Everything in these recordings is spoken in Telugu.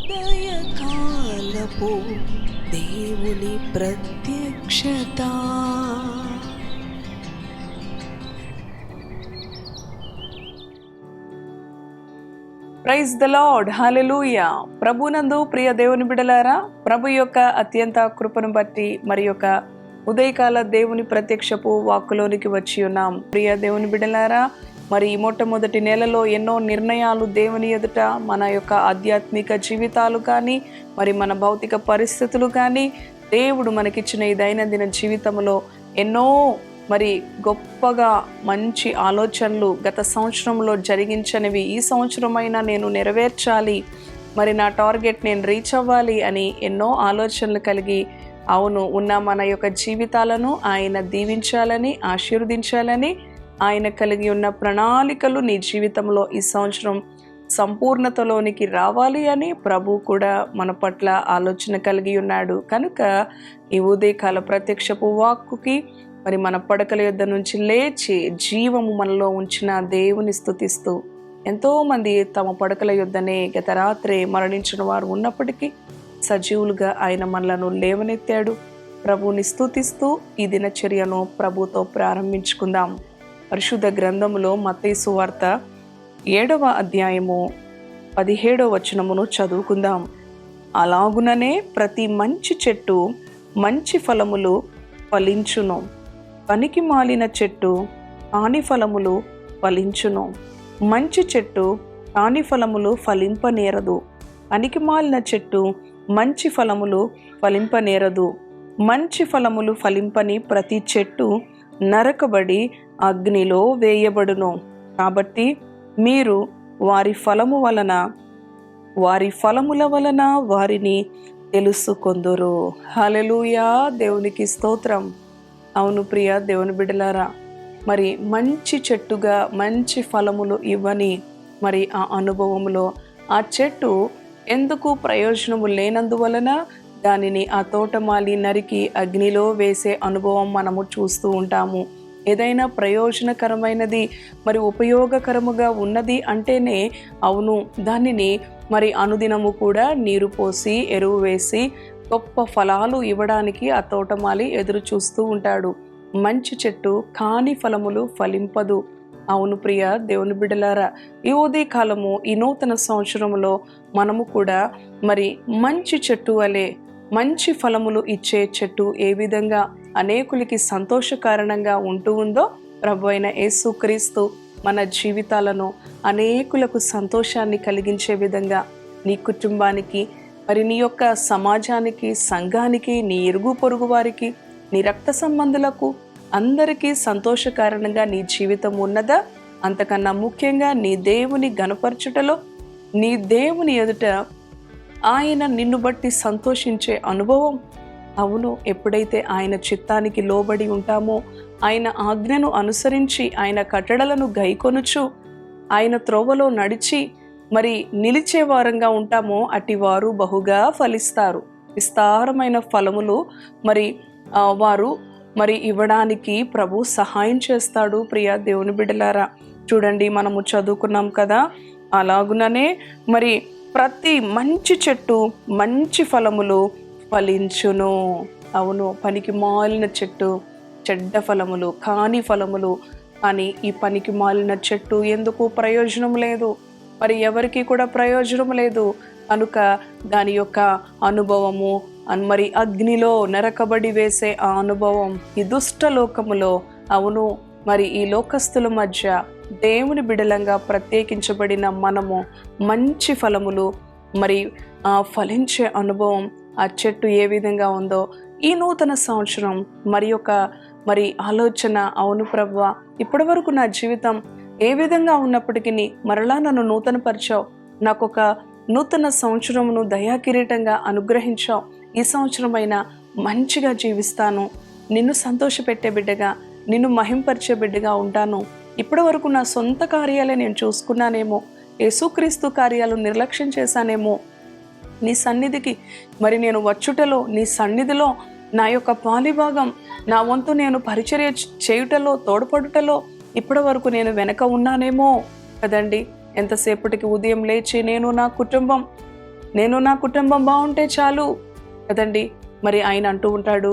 ఉదయకాలపు దేవుని ప్రత్యక్షత. ప్రైజ్ ద లార్డ్, హల్లెలూయా. ప్రభునందు ప్రియ దేవుని బిడ్డలారా, ప్రభు యొక్క అత్యంత కృపను బట్టి మరి యొక్క ఉదయకాల దేవుని ప్రత్యక్షపు వాక్కులోనికి వచ్చి ఉన్నాం. ప్రియ దేవుని బిడ్డలారా, మరి ఈ మొట్టమొదటి నెలలో ఎన్నో నిర్ణయాలు దేవుని ఎదుట, మన యొక్క ఆధ్యాత్మిక జీవితాలు కానీ, మరి మన భౌతిక పరిస్థితులు కానీ, దేవుడు మనకిచ్చిన ఈ దైనందిన జీవితంలో ఎన్నో మరి గొప్పగా మంచి ఆలోచనలు గత సంవత్సరంలో జరిగించనివి ఈ సంవత్సరమైనా నేను నెరవేర్చాలి, మరి నా టార్గెట్ నేను రీచ్ అవ్వాలి అని ఎన్నో ఆలోచనలు కలిగి అవును ఉన్న మన యొక్క జీవితాలను ఆయన దీవించాలని, ఆశీర్వదించాలని, ఆయన కలిగి ఉన్న ప్రణాళికలు నీ జీవితంలో ఈ సంవత్సరం సంపూర్ణతలోనికి రావాలి అని ప్రభు కూడా మన పట్ల ఆలోచన కలిగి ఉన్నాడు. కనుక ఈ ఉదయకాల ప్రత్యక్షపు వాక్కుకి మరి మన పడకల యొద్ద నుంచి లేచి జీవము మనలో ఉంచిన దేవుని స్తుతిస్తూ, ఎంతోమంది తమ పడకల యొద్దనే గత రాత్రే మరణించిన వారు ఉన్నప్పటికీ సజీవులుగా ఆయన మనలను లేవనెత్తాడు. ప్రభుని స్తుతిస్తూ ఈ దినచర్యను ప్రభుతో ప్రారంభించుకుందాం. పరిశుద్ధ గ్రంథములో మత్తయి సువార్త 7వ అధ్యాయము 17వ వచనమును చదువుకుందాం. అలాగుననే ప్రతి మంచి చెట్టు మంచి ఫలములు ఫలించును, పనికి మాలిన చెట్టు హాని ఫలములు ఫలించును. మంచి చెట్టు హాని ఫలములు ఫలింపనేరదు, పనికి మాలిన చెట్టు మంచి ఫలములు ఫలింపనేరదు. మంచి ఫలములు ఫలింపని ప్రతి చెట్టు నరకబడి అగ్నిలో వేయబడును. కాబట్టి మీరు వారి ఫలముల వలన వారిని తెలుసుకొందురు. హల్లెలూయా, దేవునికి స్తోత్రం. అవును ప్రియ దేవుని బిడ్డలారా, మరి మంచి చెట్టుగా మంచి ఫలములు ఇవ్వని మరి ఆ అనుభవంలో ఆ చెట్టు ఎందుకు ప్రయోజనము లేనందువలన దానిని ఆ తోటమాలి నరికి అగ్నిలో వేసే అనుభవం మనము చూస్తూ ఉంటాము. ఏదైనా ప్రయోజనకరమైనది మరి ఉపయోగకరముగా ఉన్నది అంటేనే అవును దానిని మరి అనుదినము కూడా నీరు పోసి ఎరువు వేసి గొప్ప ఫలాలు ఇవ్వడానికి ఆ తోటమాలి ఎదురు చూస్తూ ఉంటాడు. మంచి చెట్టు కాని ఫలములు ఫలింపదు. అవును ప్రియ దేవుని బిడ్డలారా, ఈ ఉదయకాలము ఈ నూతన సంవత్సరంలో మనము కూడా మరి మంచి చెట్టు వలె మంచి ఫలములు ఇచ్చే చెట్టు ఏ విధంగా అనేకులకి సంతోషకారణంగా ఉంటూ ఉందో ప్రభు అయిన యేసుక్రీస్తు మన జీవితాలను అనేకులకు సంతోషాన్ని కలిగించే విధంగా నీ కుటుంబానికి, మరి నీ యొక్క సమాజానికి, సంఘానికి, నీ ఇరుగు పొరుగు వారికి, నీ రక్త సంబంధులకు అందరికీ సంతోషకారణంగా నీ జీవితం ఉన్నదా? అంతకన్నా ముఖ్యంగా నీ దేవుని గణపరచుటలో, నీ దేవుని ఎదుట ఆయన నిన్ను బట్టి సంతోషించే అనుభవం. అవును, ఎప్పుడైతే ఆయన చిత్తానికి లోబడి ఉంటామో, ఆయన ఆజ్ఞను అనుసరించి ఆయన కట్టడలను గైకొనుచు ఆయన త్రోవలో నడిచి మరి నిలిచే వారంగా ఉంటామో అటివారు బహుగా ఫలిస్తారు. విస్తారమైన ఫలములు మరి వారు మరి ఇవ్వడానికి ప్రభు సహాయం చేస్తాడు. ప్రియ దేవుని బిడ్డలారా, చూడండి మనము చదువుకున్నాం కదా, అలాగుననే మరి ప్రతి మంచి చెట్టు మంచి ఫలములు ఫలించును. అవును, పనికి మాలిన చెట్టు చెడ్డ ఫలములు కాని ఫలములు. కానీ ఈ పనికి మాలిన చెట్టు ఎందుకు ప్రయోజనం లేదు, మరి ఎవరికి కూడా ప్రయోజనం లేదు. కనుక దాని యొక్క అనుభవము మరి అగ్నిలో నరకబడి వేసే ఆ అనుభవం ఈ దుష్ట లోకములో, అవును మరి ఈ లోకస్తుల మధ్య దేవుని బిడలంగా ప్రత్యేకించబడిన మనము మంచి ఫలములు మరి ఫలించే అనుభవం ఆ చెట్టు ఏ విధంగా ఉందో ఈ నూతన సంవత్సరం మరి ఆలోచన, అవును ప్రభువా, ఇప్పటి వరకు నా జీవితం ఏ విధంగా ఉన్నప్పటికీ మరలా నన్ను నూతనపరిచావు, నాకు ఒక నూతన సంవత్సరమును దయాకిరీటంగా అనుగ్రహించావు. ఈ సంవత్సరమైనా మంచిగా జీవిస్తాను, నిన్ను సంతోషపెట్టే బిడ్డగా, నిన్ను మహింపరిచే బిడ్డగా ఉంటాను. ఇప్పటి వరకు నా సొంత కార్యాలే నేను చూసుకున్నానేమో, యేసుక్రీస్తు కార్యాలు నిర్లక్ష్యం చేశానేమో. నీ సన్నిధికి మరి నేను వచ్చుటలో, నీ సన్నిధిలో నా యొక్క పాలిభాగం, నా వంతు నేను పరిచర్య చేయుటలో, తోడ్పడుటలో ఇప్పటి వరకు నేను వెనక ఉన్నానేమో కదండి. ఎంతసేపటికి ఉదయం లేచి నేను, నా కుటుంబం నేను నా కుటుంబం బాగుంటే చాలు కదండి. మరి ఆయన అంటూ ఉంటాడు,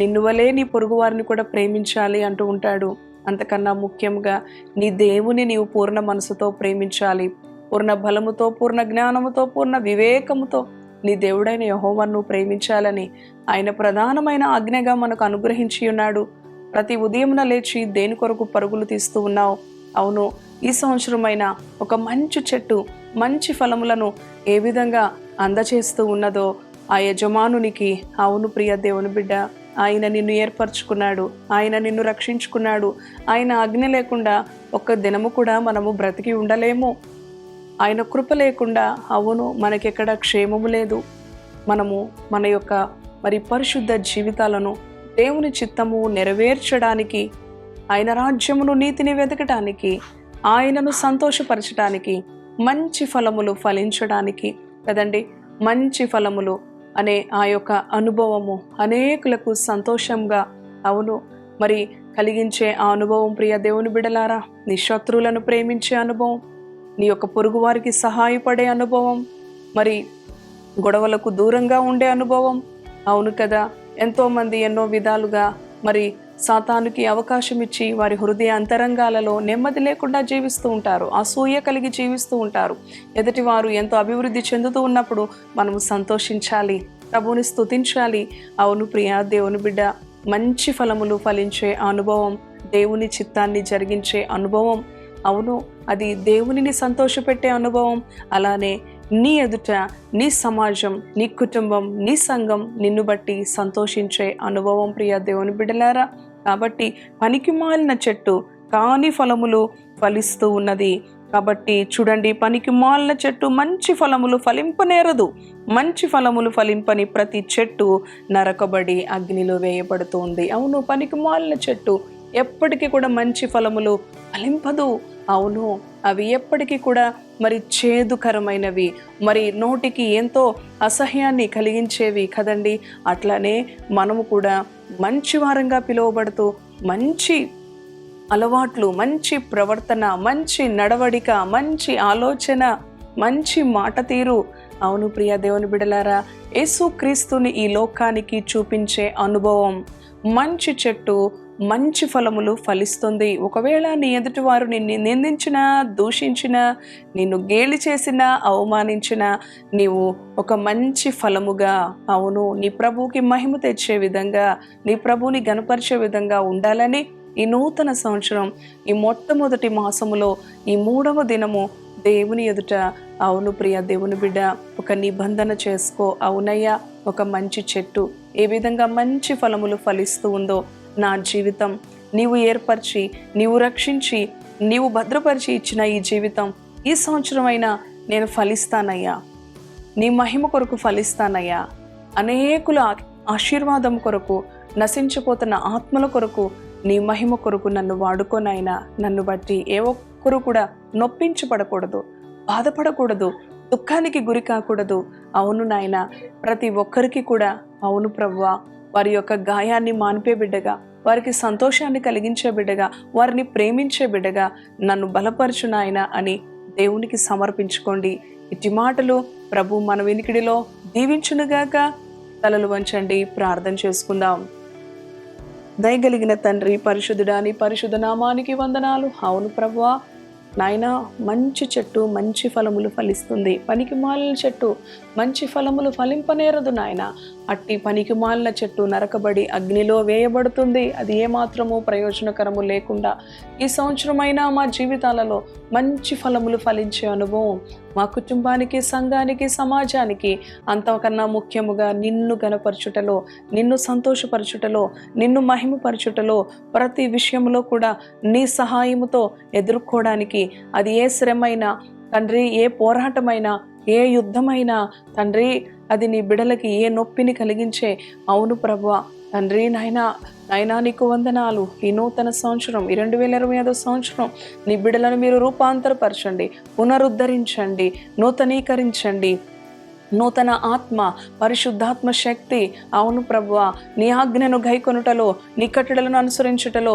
నిన్ను వలే నీ పొరుగు వారిని కూడా ప్రేమించాలి అంటూ ఉంటాడు. అంతకన్నా ముఖ్యంగా నీ దేవుని నీవు పూర్ణ మనసుతో ప్రేమించాలి. పూర్ణ బలముతో, పూర్ణ జ్ఞానముతో, పూర్ణ వివేకముతో నీ దేవుడైన యెహోవాను ప్రేమించాలని ఆయన ప్రధానమైన ఆజ్ఞగా మనకు అనుగ్రహించి ఉన్నాడు. ప్రతి ఉదయమున లేచి దేని కొరకు పరుగులు తీస్తూ ఉన్నావు? అవును, ఈ సంవత్సరమైనా ఒక మంచి చెట్టు మంచి ఫలములను ఏ విధంగా అందచేస్తూ ఉన్నదో ఆ యజమానునికి. అవును ప్రియ దేవుని బిడ్డ, ఆయన నిన్ను ఏర్పరచుకున్నాడు, ఆయన నిన్ను రక్షించుకున్నాడు. ఆయన ఆజ్ఞ లేకుండా ఒక్క దినము కూడా మనము బ్రతికి ఉండలేము. ఆయన కృప లేకుండా అవును మనకెక్కడ క్షేమము లేదు. మనము మన యొక్క పరిశుద్ధ జీవితాలను దేవుని చిత్తము నెరవేర్చడానికి, ఆయన రాజ్యమును నీతిని వెతకటానికి, ఆయనను సంతోషపరచడానికి, మంచి ఫలములు ఫలించడానికి కదండి. మంచి ఫలములు అనే ఆ యొక్క అనుభవము అనేకులకు సంతోషంగా అవును కలిగించే ఆ అనుభవం ప్రియ దేవుని బిడలారా, నీ శత్రువులను ప్రేమించే అనుభవం, నీ యొక్క పొరుగు వారికి సహాయపడే అనుభవం, గొడవలకు దూరంగా ఉండే అనుభవం. అవును కదా, ఎంతోమంది ఎన్నో విధాలుగా సాతానుకి అవకాశం ఇచ్చి వారి హృదయ అంతరంగాలలో నెమ్మది లేకుండా జీవిస్తూ ఉంటారు, అసూయ కలిగి జీవిస్తూ ఉంటారు. ఎదుటి వారు ఎంతో అభివృద్ధి చెందుతూ ఉన్నప్పుడు మనము సంతోషించాలి, ప్రభువుని స్తుతించాలి. అవును ప్రియ దేవుని బిడ్డ, మంచి ఫలములు ఫలించే అనుభవం, దేవుని చిత్తాన్ని జరిగించే అనుభవం, అవును అది దేవునిని సంతోషపెట్టే అనుభవం. అలానే నీ ఎదుట నీ సమాజం, నీ కుటుంబం, నీ సంఘం నిన్ను బట్టి సంతోషించే అనుభవం ప్రియ దేవుని బిడ్డలారా. కాబట్టి పనికి మాలిన చెట్టు కాని ఫలములు ఫలిస్తూ ఉన్నది. కాబట్టి చూడండి, పనికి మాలిన చెట్టు మంచి ఫలములు ఫలింపనేరదు. మంచి ఫలములు ఫలింపని ప్రతి చెట్టు నరకబడి అగ్నిలో వేయబడుతుంది. అవును, పనికి మాలిన చెట్టు ఎప్పటికీ కూడా మంచి ఫలములు ఫలింపదు. అవును, అవి ఎప్పటికీ కూడా చేదుకరమైనవి, నోటికి ఎంతో అసహ్యాన్ని కలిగించేవి కదండి. అట్లానే మనము కూడా మంచి వారంగా పిలువబడుతూ మంచి అలవాట్లు, మంచి ప్రవర్తన, మంచి నడవడిక, మంచి ఆలోచన, మంచి మాట తీరు, అవును ప్రియ దేవుని బిడలారా, యేసుక్రీస్తుని ఈ లోకానికి చూపించే అనుభవం. మంచి చెట్టు మంచి ఫలములు ఫలిస్తుంది. ఒకవేళ నీ ఎదుటి వారు నిన్ను నిందించినా, దూషించినా, నిన్ను గేలి చేసినా, అవమానించినా, నీవు ఒక మంచి ఫలముగా, అవును నీ ప్రభువుకి మహిమ తెచ్చే విధంగా, నీ ప్రభువుని గణపరిచే విధంగా ఉండాలని ఈ నూతన సంవత్సరం, ఈ మొట్టమొదటి మాసములో ఈ 3వ దినము దేవుని ఎదుట, అవును ప్రియ దేవుని బిడ్డ, ఒక నిబంధన చేసుకో. అవునయ్యా, ఒక మంచి చెట్టు ఏ విధంగా మంచి ఫలములు ఫలిస్తూ ఉందో నా జీవితం నీవు ఏర్పరిచి, నీవు రక్షించి, నీవు భద్రపరిచి ఇచ్చిన ఈ జీవితం ఈ సంవత్సరమైనా నేను ఫలిస్తానయ్యా, నీ మహిమ కొరకు ఫలిస్తానయ్యా, అనేకుల ఆశీర్వాదం కొరకు, నశించిపోతున్న ఆత్మల కొరకు, నీ మహిమ కొరకు నన్ను వాడుకోనైనా. నన్ను బట్టి ఏ ఒక్కరు కూడా నొప్పించబడకూడదు, బాధపడకూడదు, దుఃఖానికి గురి కాకూడదు. అవును నాయన, ప్రతి ఒక్కరికి కూడా అవును ప్రభువా, వారి యొక్క గాయాన్ని మాన్పే బిడ్డగా, వారికి సంతోషాన్ని కలిగించే బిడ్డగా, వారిని ప్రేమించే బిడ్డగా నన్ను బలపరచు నాయన అని దేవునికి సమర్పించుకోండి. ఇట్టి మాటలు ప్రభు మన వినికిడిలో దీవించునుగాక. తలలు వంచండి, ప్రార్థన చేసుకుందాం. దయగలిగిన తండ్రి, పరిశుద్ధుడా, నీ పరిశుద్ధ నామానికి వందనాలు. అవును ప్రభువా, నాయన మంచి చెట్టు మంచి ఫలములు ఫలిస్తుంది, పనికి మాలిన చెట్టు మంచి ఫలములు ఫలింపనేరదు నాయన. అట్టి పనికి మాలిన చెట్టు నరకబడి అగ్నిలో వేయబడుతుంది. అది ఏమాత్రము ప్రయోజనకరము లేకుండా ఈ సంవత్సరమైనా మా జీవితాలలో మంచి ఫలములు ఫలించే అనుభవం మా కుటుంబానికి, సంఘానికి, సమాజానికి, అంతకన్నా ముఖ్యముగా నిన్ను గణపరచుటలో, నిన్ను సంతోషపరచుటలో, నిన్ను మహిమపరచుటలో, ప్రతి విషయంలో కూడా నీ సహాయముతో ఎదుర్కోవడానికి, అది ఏ శ్రమైనా తండ్రి, ఏ పోరాటమైనా, ఏ యుద్ధమైనా తండ్రి, అది నీ బిడలకి ఏ నొప్పిని కలిగించే, అవును ప్రభువా తండ్రి, నాయనా నీకు వందనాలు. ఈ నూతన సంవత్సరం, ఈ 2025 సంవత్సరం నీ బిడలను మీరు రూపాంతరపరచండి, పునరుద్ధరించండి, నూతనీకరించండి. నూతన ఆత్మ, పరిశుద్ధాత్మ శక్తి. అవును ప్రభువా, నీ ఆజ్ఞను గైకొనుటలో, నీ కట్టడలను అనుసరించుటలో,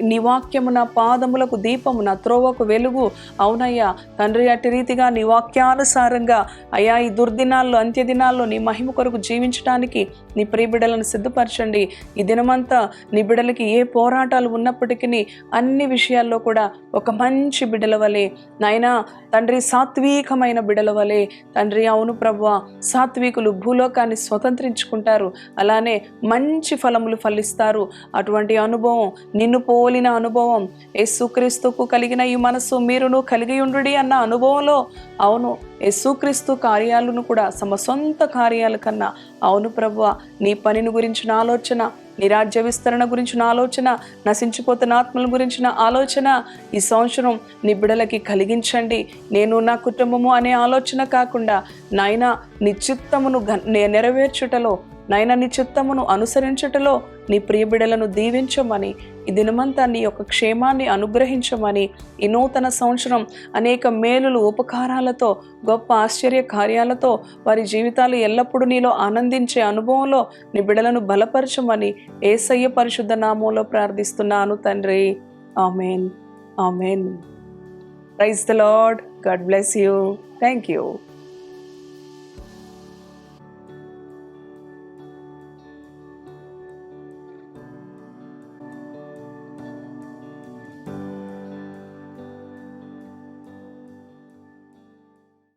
నీ వాక్యము నా పాదములకు దీపము, నా త్రోవకు వెలుగు. అవునయ్యా తండ్రి, అట్టి రీతిగా నీ వాక్యానుసారంగా అయ్యా ఈ దుర్దినాల్లో, అంత్యదినాల్లో నీ మహిమ కొరకు జీవించడానికి నీ ప్రియ బిడ్డలను సిద్ధపరచండి. ఈ దినమంతా నీ బిడ్డలకి ఏ పోరాటాలు ఉన్నప్పటికీ అన్ని విషయాల్లో కూడా ఒక మంచి బిడ్డల వలె నాయనా తండ్రి, సాత్వికమైన బిడ్డల వలె తండ్రి, అవును ప్రభువా, సాత్వికులు భూలోకాన్ని స్వతంత్రించుకుంటారు, అలానే మంచి ఫలములు ఫలిస్తారు. అటువంటి అనుభవం, నిన్ను పోలిన అనుభవం, యేసుక్రీస్తుకు కలిగిన ఈ మనస్సు మీరును కలిగి ఉండుడి అన్న అనుభవంలో, అవును యేసుక్రీస్తు కార్యాలను కూడా తమ సొంత కార్యాల కన్నా, అవును ప్రభువా, నీ పనిని గురించిన ఆలోచన, నీ రాజ్య విస్తరణ గురించిన ఆలోచన, నశించిపోతున్న ఆత్మల గురించిన ఆలోచన ఈ సంవత్సరం నీ బిడ్డలకి కలిగించండి. నేను నా కుటుంబము అనే ఆలోచన కాకుండా నాయనా నీ చిత్తమును నెరవేర్చుటలో, నాయన నీ చిత్తమును అనుసరించుటలో నీ ప్రియ బిడ్డలను దీవించమని, ఈ దినమంతా నీ యొక్క క్షేమాన్ని అనుగ్రహించమని, ఈ నూతన సంవత్సరం అనేక మేలులు, ఉపకారాలతో, గొప్ప ఆశ్చర్య కార్యాలతో వారి జీవితాలు ఎల్లప్పుడూ నీలో ఆనందించే అనుభవంలో నీ బిడ్డలను బలపరచమని యేసయ్య పరిశుద్ధ నామంలో ప్రార్థిస్తున్నాను తండ్రి. Amen, amen. Praise the Lord. God bless you. Thank you.